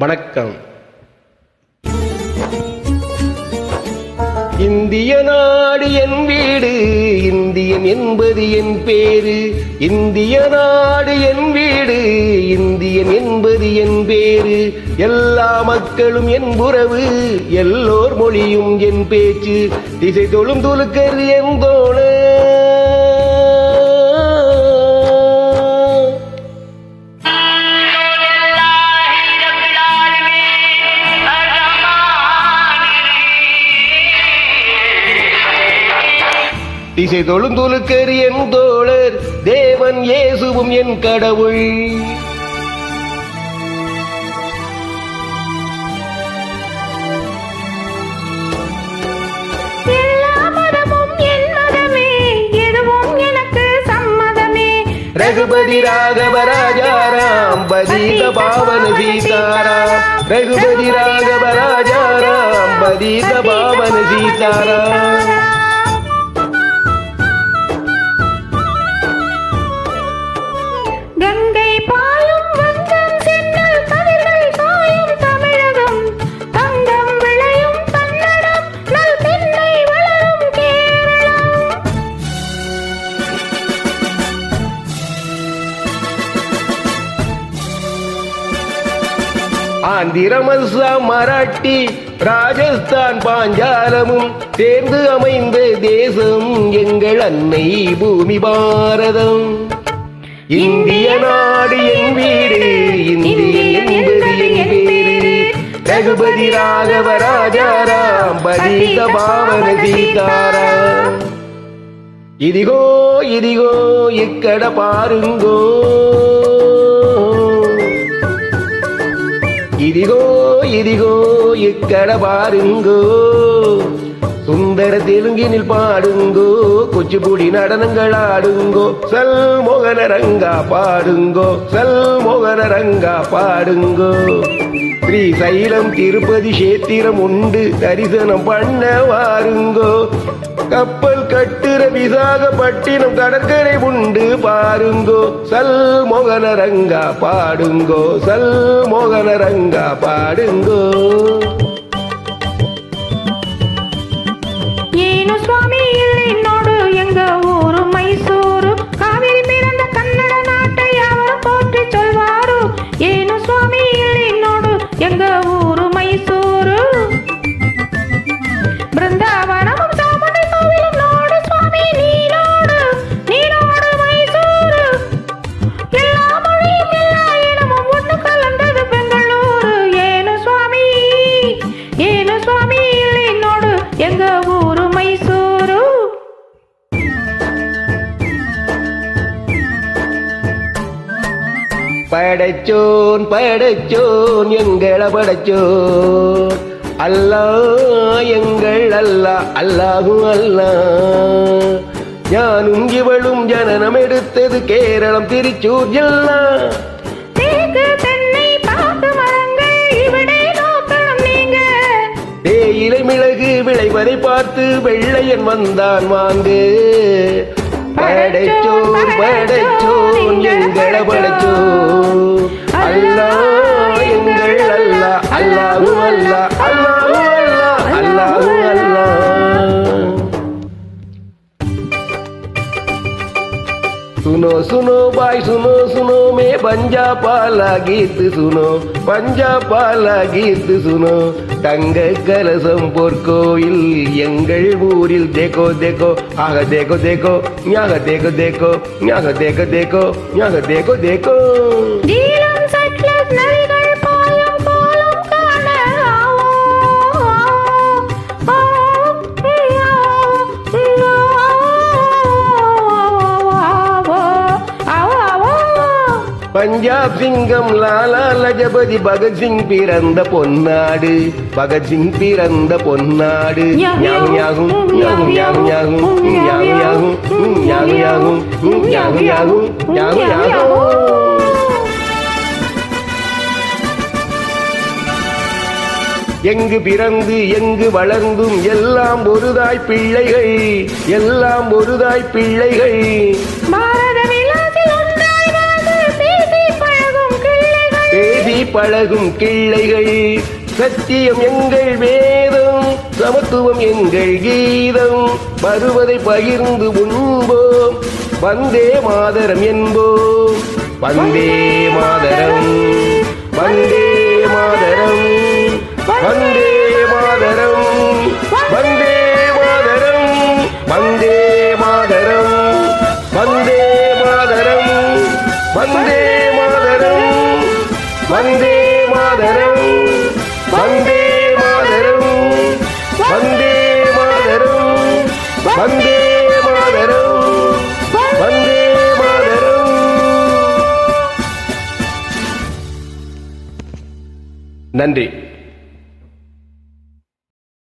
வணக்கம். இந்திய நாடு என் வீடு, இந்தியன் என்பது என் பேரு. இந்திய நாடு என் வீடு, இந்தியன் என்பது என் பேரு. எல்லா மக்களும் என் உறவு, எல்லோர் மொழியும் என் பேச்சு. திசை தொழும் துலுக்கர் என் தோழர். திசை தொழுந்துலுக்கர் என் தோழர், தேவன் இயேசுவும் என் கடவுள். எல்லா மதமும் என் மதமே, எதுவும் எனக்கு சம்மதமே. ரகுபதி ராகவ ராஜாராம், பதீத பாவன சீதாராம். ரகுபதி ராகவ ராஜாராம், பதீத பாவன சீதாராம். கங்கை பாயும் வங்கம் சென்னல் கதிர்கள் காயும் தமிழகம். தங்கம் விளையும் கன்னடம், நல் தென்னை வளரும் கேரளம். ஆந்திரம், அஸ்ஸாம், மராட்டி, ராஜஸ்தான், பாஞ்சாலமும் சேர்ந்து அமைந்த தேசம் எங்கள் அன்னை பூமி பாரதம். இந்திய நாடு என் வீடு, இந்தியன் என்பது என் பேரு. ரகுபதி ராகவ ராஜாராம், பதீத பாவன சீதாராம். இதிகோ இதிகோ இக்கட பாருங்கோ, இதிகோ இதிகோ இக்கட பாருங்கோ. சுந்தர தெலுங்கினில் பாடுங்கோ, குச்சிப்புடி நடனங்கள் ஆடுங்கோ. சல் மோகன ரங்கா பாடுங்கோ, சல் மோகன ரங்கா பாடுங்கோ. ஸ்ரீசைலம் திருப்பதி கஷேத்திரம் உண்டு, தரிசனம் பண்ண வாருங்கோ. கப்பல் கட்டுற விசாகப்பட்டினம் கடற்கரை உண்டு பாருங்கோ. சல் மோகன ரங்கா பாடுங்கோ, சல் மோகன ரங்கா பாடுங்கோ. ஏனு சுவாமி என்னோடு எங்க ஊரு மைசூரு. காவிரி பிறந்த கன்னட நாட்டை அவர் போற்றி சொல்வாரு. ஏனு சுவாமி என்னோடு எங்க ஊரு மைசூரு. பிருந்தாவனமும் சாமுண்டி கோவிலும் நாடு சுவாமி நீனோடு, நீனோடு மைசூரு. எல்லா மொழியும் எல்லா இனமும் ஒண்ணு கலந்தது பெங்களூரு. ஏனு சுவாமி என்னோடு எங்க ஊரு மைசூரு. படைச்சோன் படைச்சோன் எங்கள படைச்சோன் அல்லா, எங்கள் அல்லா, அல்லாஹும் அல்லா. ஞானும் இவளும் ஜனனம் எடுத்தது கேரளம் திருச்சூர் ஜில்லா. தேக்கு தென்னை பாக்கு மரங்கள் இவிடே நோக்கணும் நீங்க. தேயிலை மிளகு விளைவதை பார்த்து வெள்ளையன் வந்தான் வாங்கு. படைச்சோன் படைச்சோன் எங்கள படைச்சோன் அல்லா, எங்கள் அல்லா, அல்லாஹும் அல்லா, அல்லாஹும் அல்லா, அல்லாஹும் அல்லா. सुनो सुनो भाई सुनो सुनो मैं पंजाब वाला गीत सुनो, पंजाब वाला गीत सुनो. தங்க கலசம் பொற்கோயில் எங்கள் ஊரில் தேக்கோ தேக்கோ, ஆக தேக்கோ தேக்கோ, ஞாக தேக்கோ தேக்கோ, ஞாக தேக்கோ தேக்கோ, ஞாக தேக்கோ தேக்கோ. நீலம் சட்லஸ் நதிகள் பாயும் கோலம் காண ஆவோ, பஞ்சாப் சிங்கம் லாலா லஜபதி பகத்சிங் பிறந்த பொன்னாடு, பகத்சிங் பிறந்த பொன்னாடு. ஞாகும் ஞாகும் ஞாகும் ஞாகும் ஞாகும் ஞாகும் ஞாகும் ஞாகும் ஞாகும் ஞாகும் ஞாகும் ஞாகும். எங்கு பிறந்து எங்கு வளர்ந்தும் எல்லாம் ஒருதாய் பிள்ளைகள், எல்லாம் ஒருதாய் பிள்ளைகள். பாரத விலாசில் ஒன்றாய் வாழ்ந்து பேசி பழகும் கிள்ளைகள். பழகும் கிள்ளைகள். சத்தியம் எங்கள் வேதம், சமத்துவம் எங்கள் கீதம். வருவதை பகிர்ந்து உண்போம், வந்தே மாதரம் என்போம். வந்தே மாதரம், வந்தே மாதரம், வந்தே மாதரம், வந்தே மாதரம், வந்தே மாதரம், வந்தே மாதரம், வந்தே மாதரம், வந்தே மாதரம், வந்தே மாதரம், வந்தே மாதரம், வந்தே மாதரம், வந்தே மாதரம். நன்றி.